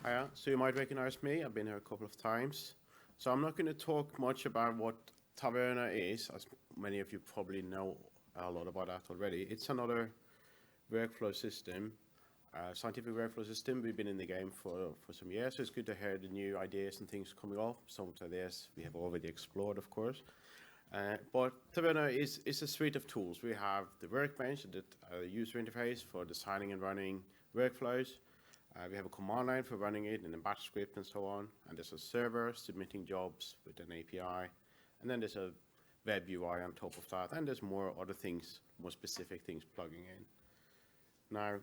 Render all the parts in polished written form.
Hiya. So you might recognize me. I've been here a couple of times. So I'm not going to talk much about what Taverna is, as many of you probably know a lot about that already. It's another workflow system, scientific workflow system. We've been in the game for some years, so it's good to hear the new ideas and things coming up. Some of the ideas we have already explored, of course. But Taverna is a suite of tools. We have the workbench, the user interface for designing and running workflows. We have a command line for running it and a batch script and so on. And there's a server submitting jobs with an API. And then there's a web UI on top of that. And there's more other things, more specific things plugging in. Now,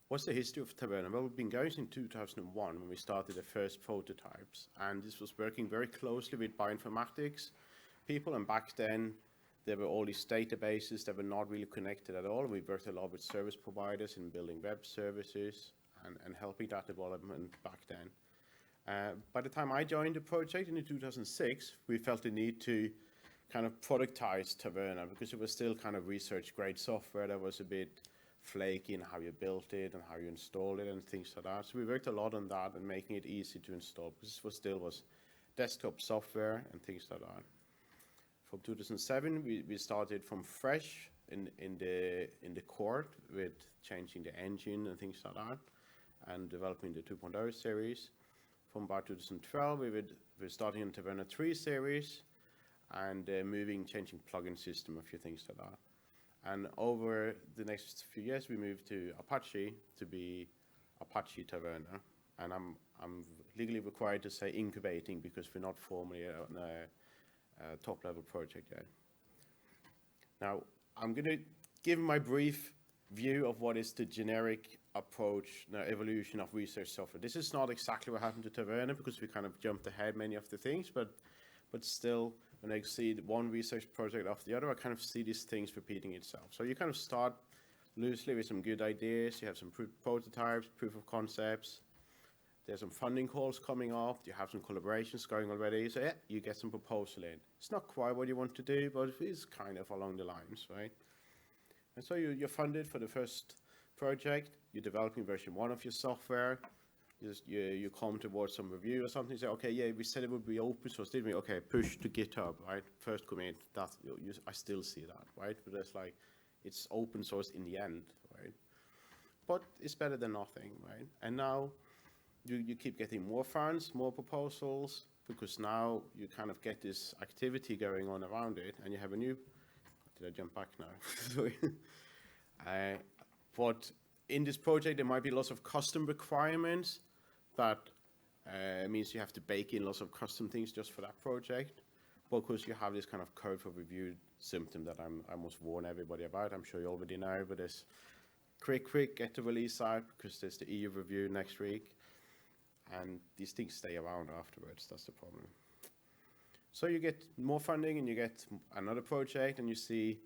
what's the history of Taverna? Well, we've been going since 2001 when we started the first prototypes. And this was working very closely with bioinformatics people. And back then, there were all these databases that were not really connected at all. We worked a lot with service providers in building web services and helping that development back then. By the time I joined the project in 2006, we felt the need to kind of productize Taverna because it was still kind of research grade software that was a bit flaky in how you built it and how you installed it and things like that. So we worked a lot on that and making it easy to install because this still was desktop software and things like that. From 2007, we started from fresh in the core with changing the engine and things like that, and developing the 2.0 series. From about 2012, we're starting in Taverna 3 series, and changing plugin system, a few things like that. And over the next few years, we moved to Apache to be Apache Taverna, and I'm legally required to say incubating because we're not formally on a top-level project yet. Now, I'm going to give my brief view of what is the generic approach, evolution of research software. This is not exactly what happened to Taverna because we kind of jumped ahead many of the things, but still, when I see one research project after the other, I kind of see these things repeating itself. So you kind of start loosely with some good ideas. You have some prototypes, proof of concepts. There's some funding calls coming up. You have some collaborations going already. So yeah, you get some proposal in. It's not quite what you want to do, but it's kind of along the lines, right? And so you're funded for the first project. You're developing version 1 of your software. You come towards some review or something. You say, okay, yeah, we said it would be open source, didn't we? Okay, push to GitHub, right? First commit. I still see that, right? But it's like it's open source in the end, right? But it's better than nothing, right? And now you keep getting more funds, more proposals, because now you kind of get this activity going on around it, and you have a new. Did I jump back now? Sorry. But in this project, there might be lots of custom requirements that means you have to bake in lots of custom things just for that project, because you have this kind of code for review symptom that I must warn everybody about. I'm sure you already know, but it's quick, get the release out because there's the EU review next week, and these things stay around afterwards. That's the problem. So you get more funding and you get another project and you see,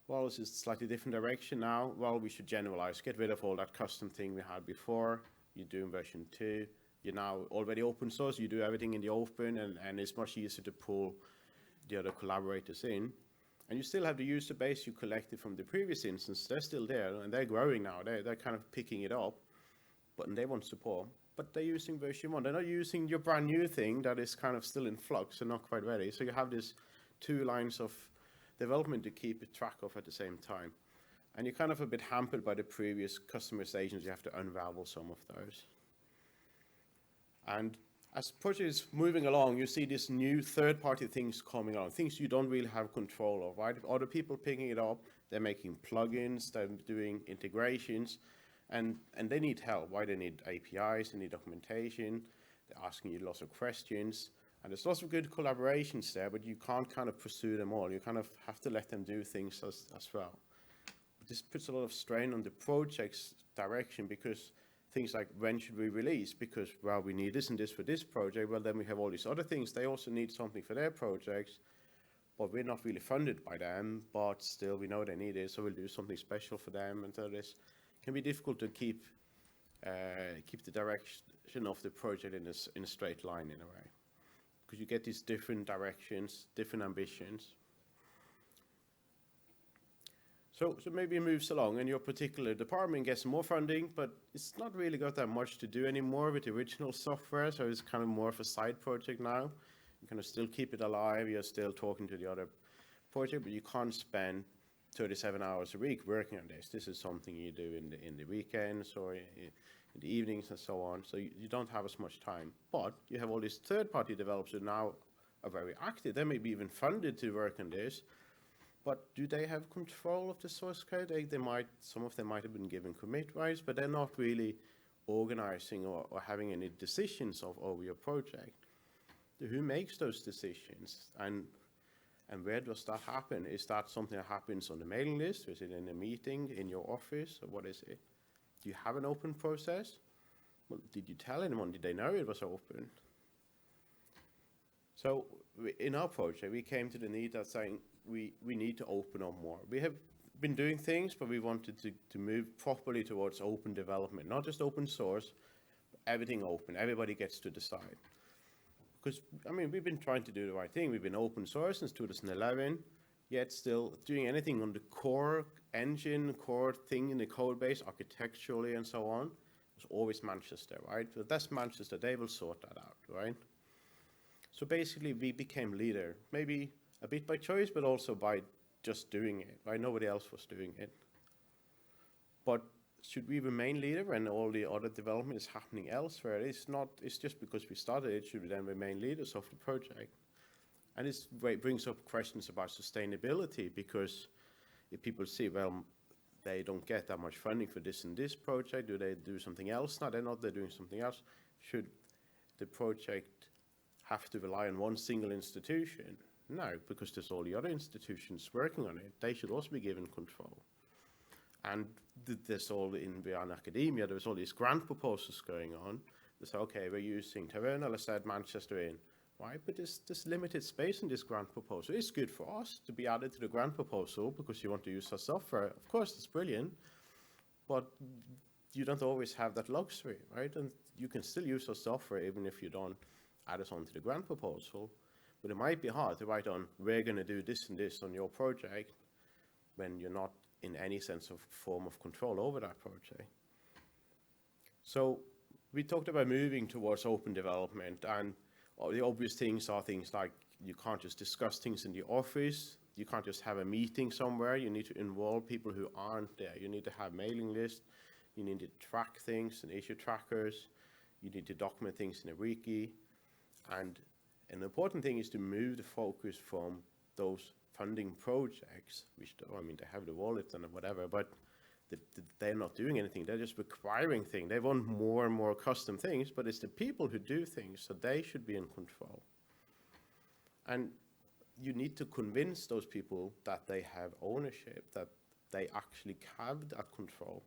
well, this is a slightly different direction now. Well, we should generalize, get rid of all that custom thing we had before. You're doing version 2. You're now already open source. You do everything in the open, and it's much easier to pull the other collaborators in. And you still have the user base you collected from the previous instance. They're still there, and they're growing now. They're kind of picking it up, but they want support. But they're using version 1. They're not using your brand new thing that is kind of still in flux and not quite ready. So you have these 2 lines of development to keep track of at the same time. And you're kind of a bit hampered by the previous customizations. You have to unravel some of those. And as the project is moving along, you see these new third-party things coming on, things you don't really have control of, right? Other people picking it up, they're making plugins, they're doing integrations, and they need help. Why? They need APIs, they need documentation, they're asking you lots of questions, and there's lots of good collaborations there, but you can't kind of pursue them all. You kind of have to let them do things as well. But this puts a lot of strain on the project's direction because things like when should we release? Because, well, we need this and this for this project. Well, then we have all these other things. They also need something for their projects, but we're not really funded by them, but still we know they need it, so we'll do something special for them. And so this can be difficult to keep the direction of the project in a straight line in a way, because you get these different directions, different ambitions. So maybe it moves along and your particular department gets more funding, but it's not really got that much to do anymore with the original software, so it's kind of more of a side project now. You kind of still keep it alive, you're still talking to the other project, but you can't spend 37 hours a week working on this. This is something you do in the weekends or in the evenings and so on, so you don't have as much time. But you have all these third-party developers who now are very active. They may be even funded to work on this, but do they have control of the source code? Some of them might have been given commit rights, but they're not really organizing or having any decisions over your project. Who makes those decisions? And where does that happen? Is that something that happens on the mailing list? Is it in a meeting, in your office, or what is it? Do you have an open process? Well, did you tell anyone? Did they know it was open? So in our project, we came to the need of saying we need to open up more. We have been doing things, but we wanted to move properly towards open development, not just open source, but everything open. Everybody gets to decide. Because, I mean, we've been trying to do the right thing. We've been open source since 2011, yet still doing anything on the core engine, core thing in the code base, architecturally and so on, was always Manchester, right? So that's Manchester, they will sort that out, right? So basically, we became leader, maybe a bit by choice, but also by just doing it, right? Nobody else was doing it. But should we remain leader when all the other development is happening elsewhere? It's not, it's just because we started it, should we then remain leaders of the project? And this brings up questions about sustainability, because if people see, well, they don't get that much funding for this and this project, do they do something else? No, they're doing something else. Should the project have to rely on one single institution? No, because there's all the other institutions working on it. They should also be given control. And there's all beyond academia, there's all these grant proposals going on. They say, okay, we're using Taverna, let's add Manchester in. Why? But there's limited space in this grant proposal. It's good for us to be added to the grant proposal because you want to use our software. Of course, it's brilliant, but you don't always have that luxury, right? And you can still use our software even if you don't add us onto the grant proposal. But it might be hard to write on, we're going to do this and this on your project when you're not in any sense of form of control over that project. So we talked about moving towards open development, and the obvious things are things like you can't just discuss things in the office, you can't just have a meeting somewhere, you need to involve people who aren't there, you need to have mailing lists, you need to track things and issue trackers, you need to document things in a wiki, and an important thing is to move the focus from those funding projects, which, I mean, they have the wallet and whatever, but they're not doing anything. They're just requiring things. They want more and more custom things, but it's the people who do things, so they should be in control. And you need to convince those people that they have ownership, that they actually have that control.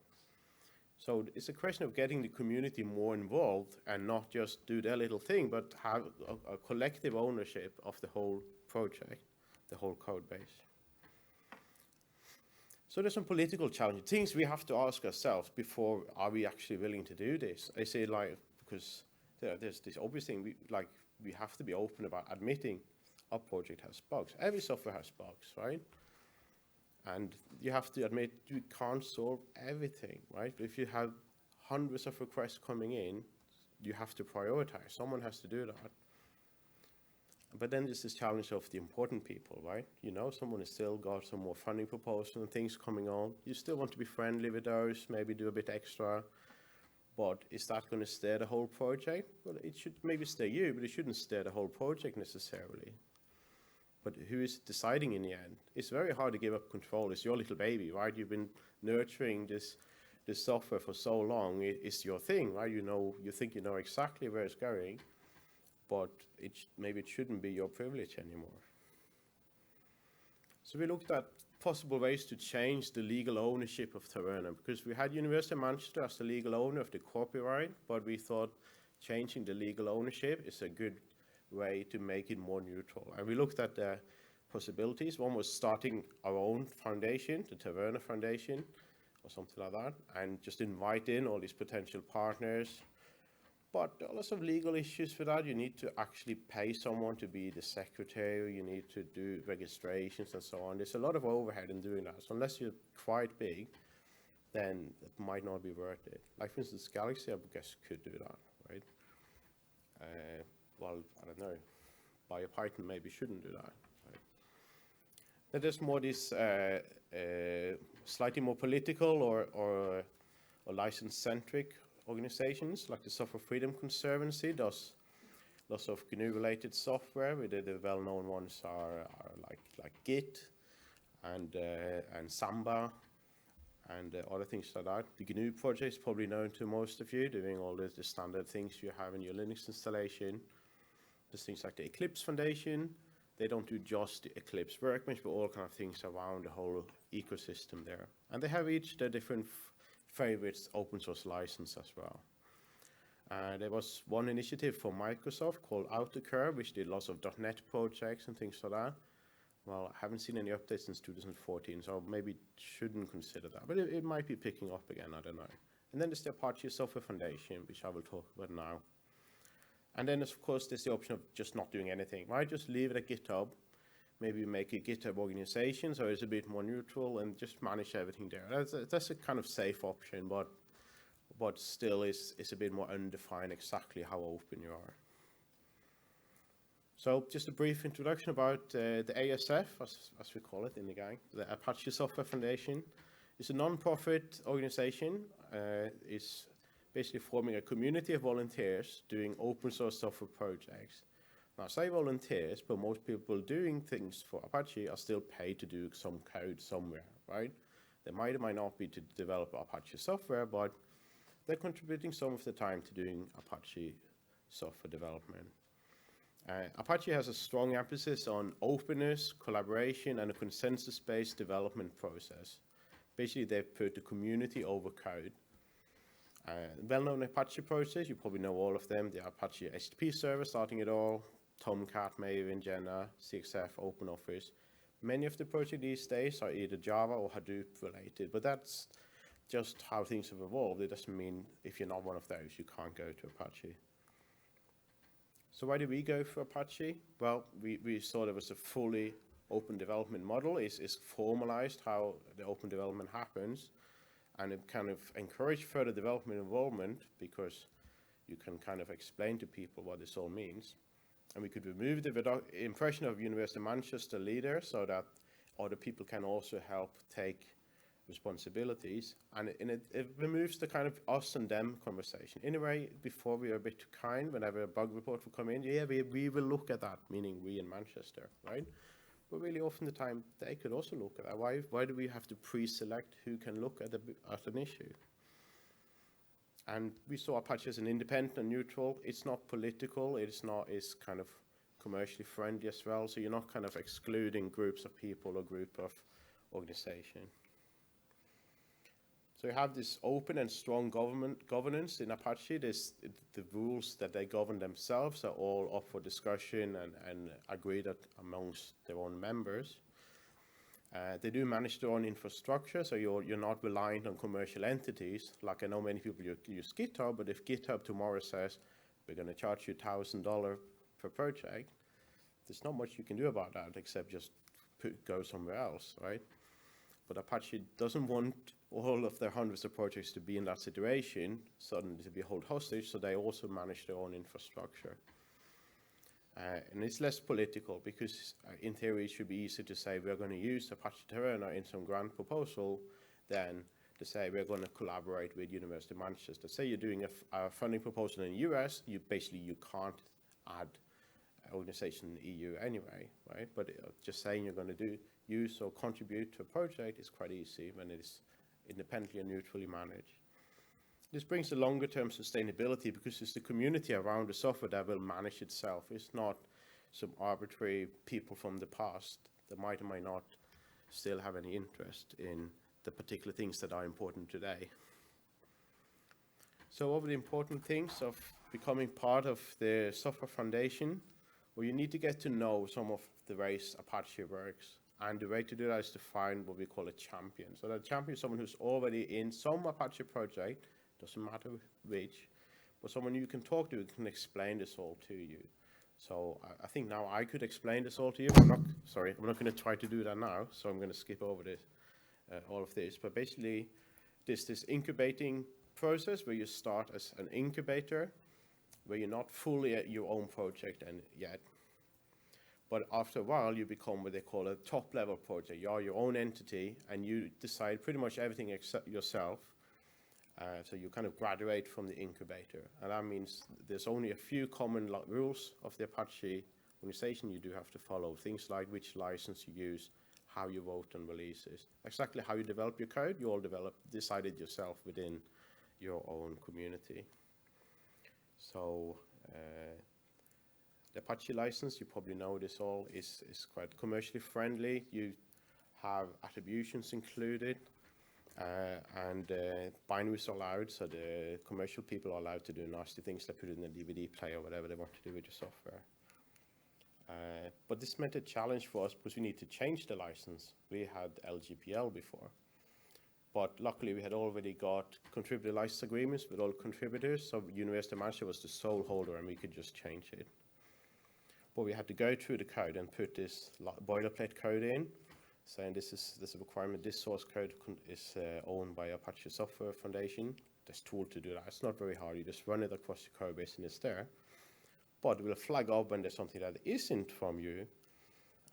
So it's a question of getting the community more involved and not just do their little thing, but have a collective ownership of the whole project, the whole code base. So there's some political challenges, things we have to ask ourselves before, are we actually willing to do this? I say, like, because there's this obvious thing, we have to be open about admitting our project has bugs. Every software has bugs, right? And you have to admit you can't solve everything, right? If you have hundreds of requests coming in, you have to prioritize. Someone has to do that. But then there's this challenge of the important people, right? You know, someone has still got some more funding proposals and things coming on. You still want to be friendly with those, maybe do a bit extra. But is that going to steer the whole project? Well, it should maybe steer you, but it shouldn't steer the whole project necessarily. But who is deciding in the end? It's very hard to give up control. It's your little baby, right? You've been nurturing this software for so long. It's your thing, right? You think you know exactly where it's going, but maybe it shouldn't be your privilege anymore. So we looked at possible ways to change the legal ownership of Taverna, because we had University of Manchester as the legal owner of the copyright, but we thought changing the legal ownership is a good way to make it more neutral. And we looked at the possibilities. One was starting our own foundation, the Taverna Foundation, or something like that, and just invite in all these potential partners, But there are lots of legal issues with that. You need to actually pay someone to be the secretary. You need to do registrations and so on. There's a lot of overhead in doing that. So unless you're quite big, then it might not be worth it. Like, for instance, Galaxy, I guess, could do that, right? Well, I don't know. BioPython maybe shouldn't do that. Right? Then there's more this slightly more political or license-centric organizations, like the Software Freedom Conservancy does lots of GNU-related software. The well-known ones are like Git and Samba and other things like that. The GNU project is probably known to most of you, doing all the standard things you have in your Linux installation. There's things like the Eclipse Foundation. They don't do just the Eclipse workbench, but all kind of things around the whole ecosystem there. And they have each their different favorites open source license as well. There was one initiative for Microsoft called AutoCurve, which did lots of .NET projects and things like that. Well, I haven't seen any updates since 2014, so maybe shouldn't consider that. But it might be picking up again, I don't know. And then there's the Apache Software Foundation, which I will talk about now. And then, of course, there's the option of just not doing anything, right? Just leave it at GitHub. Maybe make a GitHub organization so it's a bit more neutral and just manage everything there. That's a kind of safe option, but still is a bit more undefined exactly how open you are. So just a brief introduction about the ASF, as we call it in the gang, the Apache Software Foundation. It's a non-profit organization. It's basically forming a community of volunteers doing open source software projects. Now, I say volunteers, but most people doing things for Apache are still paid to do some code somewhere, right? They might or might not be to develop Apache software, but they're contributing some of the time to doing Apache software development. Apache has a strong emphasis on openness, collaboration, and a consensus-based development process. Basically, they've put the community over code. Well-known Apache projects, you probably know all of them. The Apache HTTP server starting it all, Tomcat, Maven, Jenna, CXF, OpenOffice. Many of the projects these days are either Java or Hadoop related, but that's just how things have evolved. It doesn't mean if you're not one of those, you can't go to Apache. So why did we go for Apache? Well, we saw there was a fully open development model. It's formalized how the open development happens, and it kind of encouraged further development involvement because you can kind of explain to people what this all means. And we could remove the impression of University of Manchester leader so that other people can also help take responsibilities, and it removes the kind of us and them conversation. In a way, before we were a bit too kind, whenever a bug report would come in, yeah, we will look at that, meaning we in Manchester, right? But really often the time, they could also look at that. Why do we have to pre-select who can look at an issue? And we saw Apache as an independent and neutral. It's not political, it's kind of commercially friendly as well, so you're not kind of excluding groups of people or group of organization. So you have this open and strong governance in Apache. The rules that they govern themselves are all up for discussion and agreed amongst their own members. They do manage their own infrastructure, so you're not reliant on commercial entities. Like I know many people use GitHub, but if GitHub tomorrow says, we're going to charge you $1,000 per project, there's not much you can do about that except just go somewhere else, right? But Apache doesn't want all of their hundreds of projects to be in that situation, suddenly to be held hostage, so they also manage their own infrastructure. And it's less political because in theory it should be easy to say we're going to use Apache Taverna in some grant proposal than to say we're going to collaborate with University of Manchester. Say you're doing a funding proposal in the US, you can't add an organization in the EU anyway, right? But just saying you're going to use or contribute to a project is quite easy when it is independently and neutrally managed. This brings a longer-term sustainability because it's the community around the software that will manage itself. It's not some arbitrary people from the past that might or might not still have any interest in the particular things that are important today. So what are the important things of becoming part of the software foundation? Well, you need to get to know some of the ways Apache works. And the way to do that is to find what we call a champion. So a champion is someone who's already in some Apache project, doesn't matter which, but someone you can talk to can explain this all to you. So I think now I could explain this all to you. I'm not going to try to do that now, so I'm going to skip over this, all of this. But basically, this incubating process where you start as an incubator, where you're not fully at your own project and yet, but after a while you become what they call a top-level project. You are your own entity, and you decide pretty much everything except yourself. So you kind of graduate from the incubator, and that means there's only a few common rules of the Apache organization you do have to follow. Things like which license you use, how you vote on releases, exactly how you develop your code. You all decided yourself within your own community. So the Apache license, you probably know this all, is quite commercially friendly. You have attributions included. And binaries are allowed, so the commercial people are allowed to do nasty things like put it in a DVD player or whatever they want to do with your software. But this meant a challenge for us because we need to change the license. We had LGPL before, but luckily we had already got contributor license agreements with all contributors, so University Manager was the sole holder and we could just change it. But we had to go through the code and put this boilerplate code in, saying this is a requirement. This source code is owned by Apache Software Foundation. There's a tool to do that. It's not very hard. You just run it across your code base and it's there. But it will flag up when there's something that isn't from you.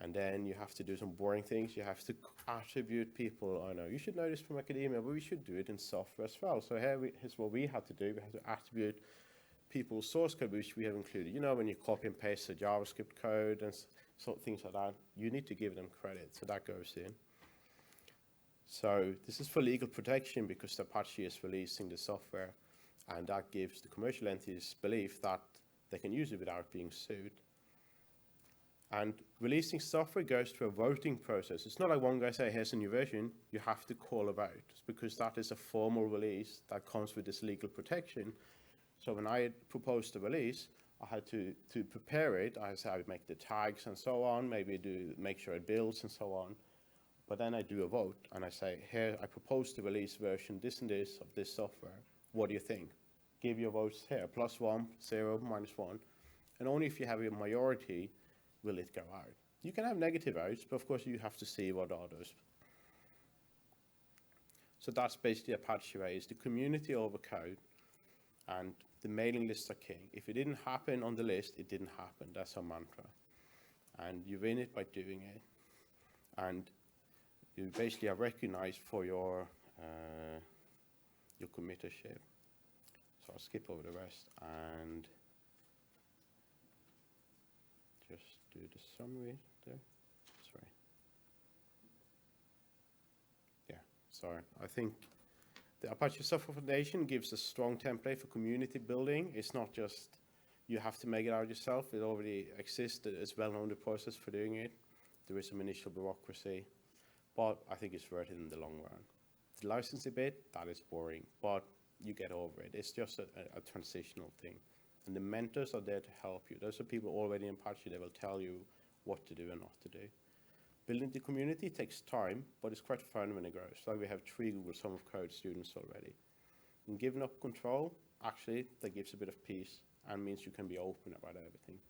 And then you have to do some boring things. You have to attribute people. I know you should know this from academia, but we should do it in software as well. So here's what we had to do. We had to attribute people's source code, which we have included. You know, when you copy and paste the JavaScript code and things like that, you need to give them credit, so that goes in. So this is for legal protection because the Apache is releasing the software, and that gives the commercial entities belief that they can use it without being sued. And releasing software goes through a voting process. It's not like one guy say, here's a new version. You have to call a vote because that is a formal release that comes with this legal protection. So when I proposed the release, I had to prepare it. I would make the tags and so on, maybe make sure it builds and so on. But then I do a vote and I say, here, I propose the release version, this and this of this software. What do you think? Give your votes here, +1, 0, -1. And only if you have a majority will it go out. You can have negative votes, but of course you have to see what are those. So that's basically Apache Reyes, the community over code. And the mailing lists are king. If it didn't happen on the list, it didn't happen. That's our mantra. And you win it by doing it. And you basically are recognized for your committership. So I'll skip over the rest and just do the summary there. Sorry. Yeah, sorry. I think the Apache Software Foundation gives a strong template for community building. It's not just you have to make it out yourself. It already exists. It's well known the process for doing it. There is some initial bureaucracy, but I think it's worth it in the long run. The licensing bit, that is boring, but you get over it. It's just a transitional thing. And the mentors are there to help you. Those are people already in Apache. They will tell you what to do and not to do. Building the community takes time, but it's quite fun when it grows. Like we have 3 Google Sum of Code students already. And giving up control, actually, that gives a bit of peace and means you can be open about everything.